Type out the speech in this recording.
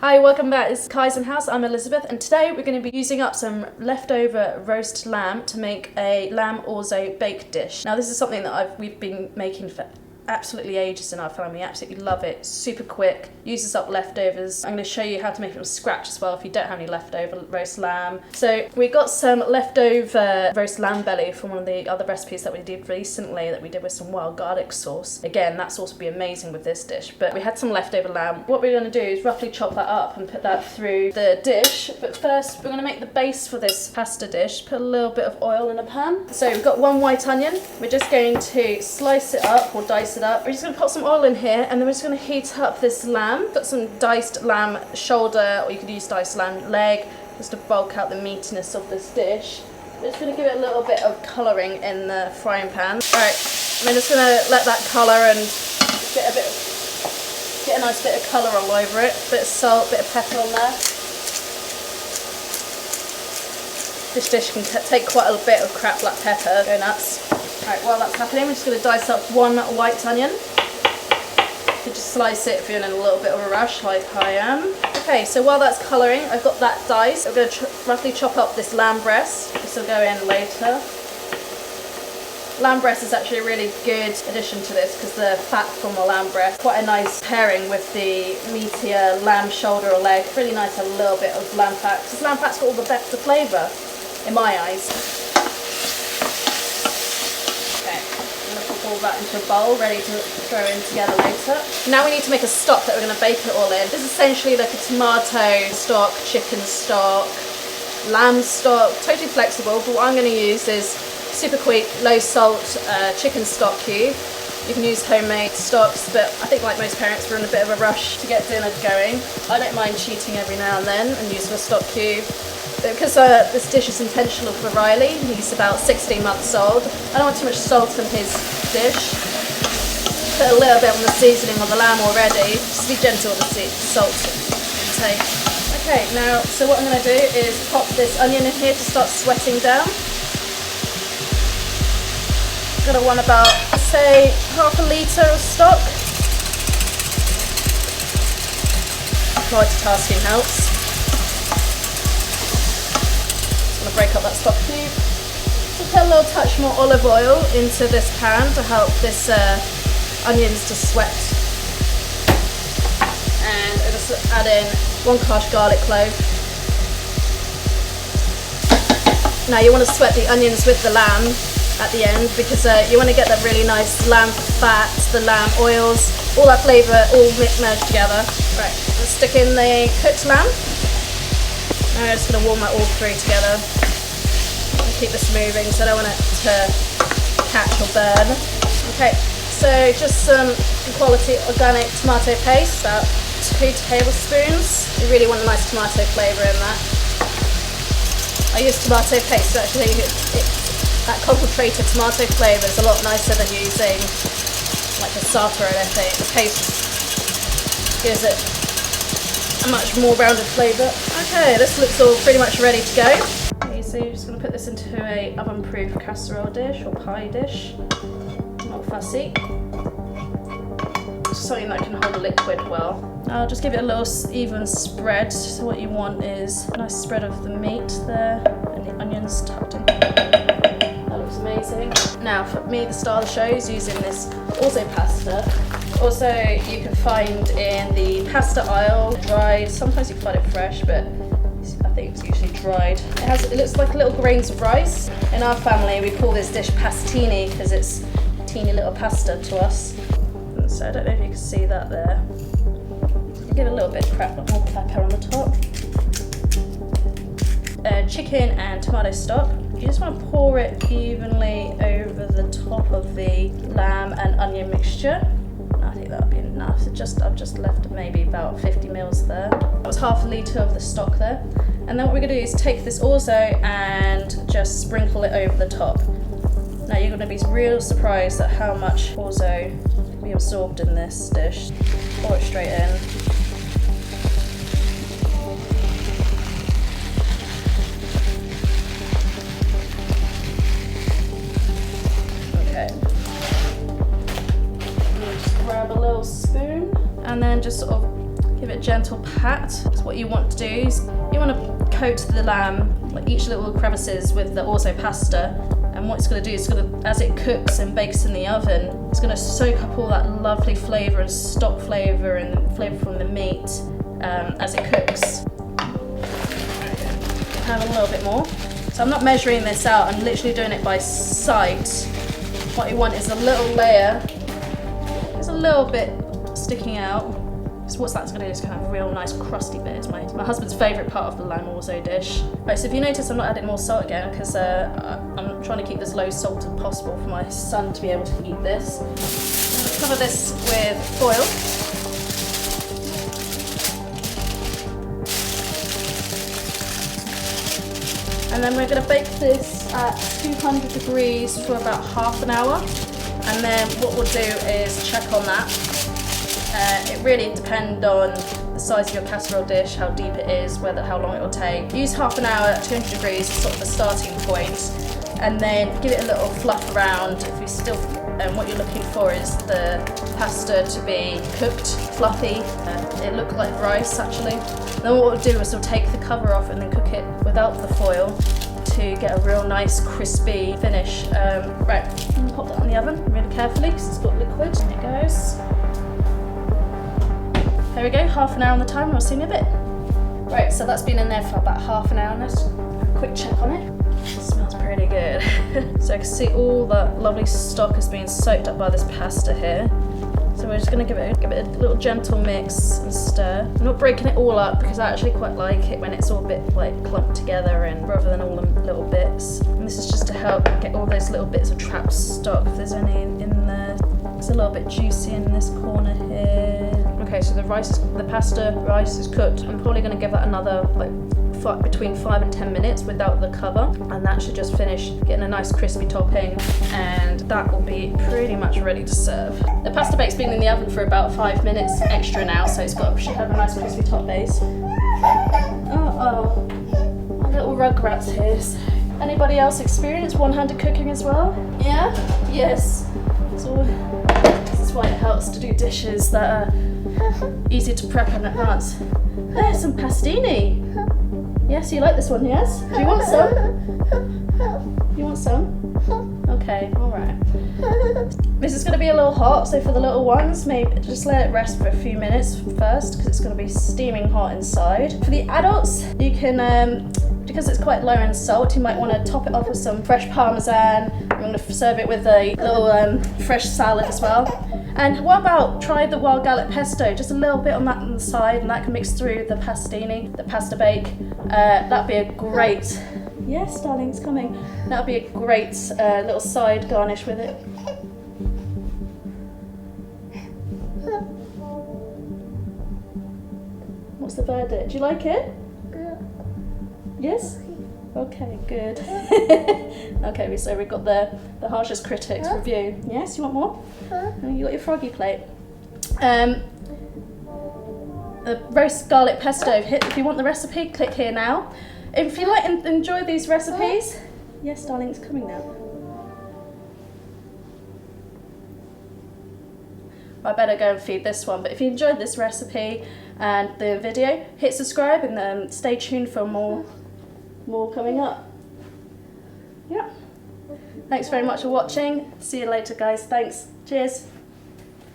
Hi, welcome back. This is KAIZEN House. I'm Elizabeth, and today we're going to be using up some leftover roast lamb to make a lamb orzo baked dish. Now, this is something that we've been making for absolutely ages in our family. We absolutely love it. Super quick, uses up leftovers. I'm going to show you how to make it from scratch as well if you don't have any leftover roast lamb. So we got some leftover roast lamb belly from one of the other recipes that we did recently that we did with some wild garlic sauce. Again, that sauce would be amazing with this dish, but we had some leftover lamb. What we're going to do is roughly chop that up and put that through the dish, but first we're going to make the base for this pasta dish. Put a little bit of oil in a pan. So we've got one white onion. We're just going to slice it up or dice it up. We're just going to put some oil in here, and then we're just going to heat up this lamb. Got some diced lamb shoulder, or you could use diced lamb leg, just to bulk out the meatiness of this dish. We're just going to give it a little bit of colouring in the frying pan. Alright, I'm just going to let that colour and get a nice bit of colour all over it. Bit of salt, bit of pepper on there. This dish can take quite a bit of crap black pepper. Go nuts. Alright, while that's happening, we're just going to dice up one white onion. You can just slice it if you're in a little bit of a rush, like I am. Okay, so while that's colouring, I've got that diced. I'm going to roughly chop up this lamb breast. This will go in later. Lamb breast is actually a really good addition to this because the fat from the lamb breast, quite a nice pairing with the meatier lamb shoulder or leg. Really nice to have a little bit of lamb fat because lamb fat's got all the better flavour in my eyes. All that into a bowl, ready to throw in together later. Now we need to make a stock that we're going to bake it all in. This is essentially like a tomato stock, chicken stock, lamb stock, totally flexible, but what I'm going to use is super quick, low salt chicken stock cube. You can use homemade stocks, but I think like most parents we're in a bit of a rush to get dinner going. I don't mind cheating every now and then and using a stock cube. But because this dish is intentional for Riley, he's about 16 months old, I don't want too much salt in his dish. Put a little bit on the seasoning on the lamb already, just be gentle with the salt intake. Okay, now, so what I'm going to do is pop this onion in here to start sweating down. I'm going to want about, say, half a litre of stock. Multitasking helps. Break up that stock cube. So put a little touch more olive oil into this pan to help this onions to sweat. And I'll just add in 1 harsh garlic clove. Now you want to sweat the onions with the lamb at the end because you want to get that really nice lamb fat, the lamb oils, all that flavour all merged together. Right, let's stick in the cooked lamb. Now I'm just going to warm that all through together and keep this moving so I don't want it to catch or burn. Okay, so just some quality organic tomato paste, about 2 tablespoons. You really want a nice tomato flavour in that. I use tomato paste, so actually that concentrated tomato flavour is a lot nicer than using like passata or anything. The paste gives it a much more rounded flavour. Okay, this looks all pretty much ready to go. Okay, so you're just going to put this into a oven-proof casserole dish or pie dish. Not fussy. Just something that can hold the liquid well. I'll just give it a little even spread. So what you want is a nice spread of the meat there and the onions tucked in. That looks amazing. Now for me, the star of the show is using this Orzo pasta. Also, you can find in the pasta aisle dried. Sometimes you can find it fresh, but I think it's usually dried. It looks like little grains of rice. In our family, we call this dish pastini because it's teeny little pasta to us. So I don't know if you can see that there. Give it a little bit of more pepper on the top. Chicken and tomato stock. You just want to pour it evenly over the top of the lamb and onion mixture. I think that'll be enough. So I've just left maybe about 50 mils there. That was half a litre of the stock there. And then what we're going to do is take this orzo and just sprinkle it over the top. Now you're going to be real surprised at how much orzo can be absorbed in this dish. Pour it straight in. Grab a little spoon and then just sort of give it a gentle pat So what you want to do is you want to coat the lamb, like each little crevices, with the Orzo pasta. And what it's going to do is as it cooks and bakes in the oven, it's going to soak up all that lovely flavour and stock flavour and flavour from the meat as it cooks. Have a little bit more. So I'm not measuring this out, I'm literally doing it by sight. What you want is a little layer, it's a little bit sticking out. So what that's going to do is kind of a real nice crusty bit. It's my husband's favourite part of the lamb Orzo dish. Right, so if you notice I'm not adding more salt again because I'm trying to keep as low salt as possible for my son to be able to eat this. Cover this with foil. And then we're going to bake this at 200 degrees for about half an hour. And then what we'll do is check on that. It really depends on the size of your casserole dish, how deep it is, how long it will take. Use half an hour at 200 degrees as sort of the starting point, and then give it a little fluff around. If you still, what you're looking for is the pasta to be cooked, fluffy. It looked like rice actually. Then what we'll do is we'll take the cover off and then cook it without the foil to get a real nice crispy finish. Right, I'm gonna pop that on the oven really carefully because it's got liquid. There it goes. There we go, half an hour on the timer, I'll see you in a bit. Right, so that's been in there for about half an hour. Let's have a quick check on it. It smells pretty good. So I can see all that lovely stock has been soaked up by this pasta here. So we're just going to give it a little gentle mix and stir. I'm not breaking it all up because I actually quite like it when it's all a bit like clumped together and rather than all the little bits. And this is just to help get all those little bits of trapped stock if there's any in there. It's a little bit juicy in this corner here. Okay, so the pasta rice is cooked. I'm probably going to give that another between 5 and 10 minutes without the cover, and that should just finish getting a nice crispy topping, and that will be pretty much ready to serve. The pasta bake's been in the oven for about 5 minutes extra now, so should have a nice crispy top base. Oh, my little rugrats here. So anybody else experience one-handed cooking as well? Yeah? Yes. So this is why it helps to do dishes that are easy to prep in advance. There's some pastini. Yes, you like this one, yes? Do you want some? You want some? Okay, alright. This is going to be a little hot, so for the little ones, maybe just let it rest for a few minutes first, because it's going to be steaming hot inside. For the adults, you can, because it's quite low in salt, you might want to top it off with some fresh parmesan. I'm going to serve it with a little fresh salad as well. And what about try the wild garlic pesto, just a little bit on the side, and that can mix through the pastini, the pasta bake. That'd be a great, yes darling, it's coming. That'd be a great little side garnish with it. What's the verdict? Do you like it? Yes? Okay, good. Okay, so we've got the harshest critics review. Yes, you want more? You got your froggy plate. The roast garlic pesto. If you want the recipe, click here now. If you like and enjoy these recipes, yes, darling, it's coming now. I better go and feed this one. But if you enjoyed this recipe and the video, hit subscribe and stay tuned for more coming up. Yeah. Thanks very much for watching. See you later, guys. Thanks. Cheers.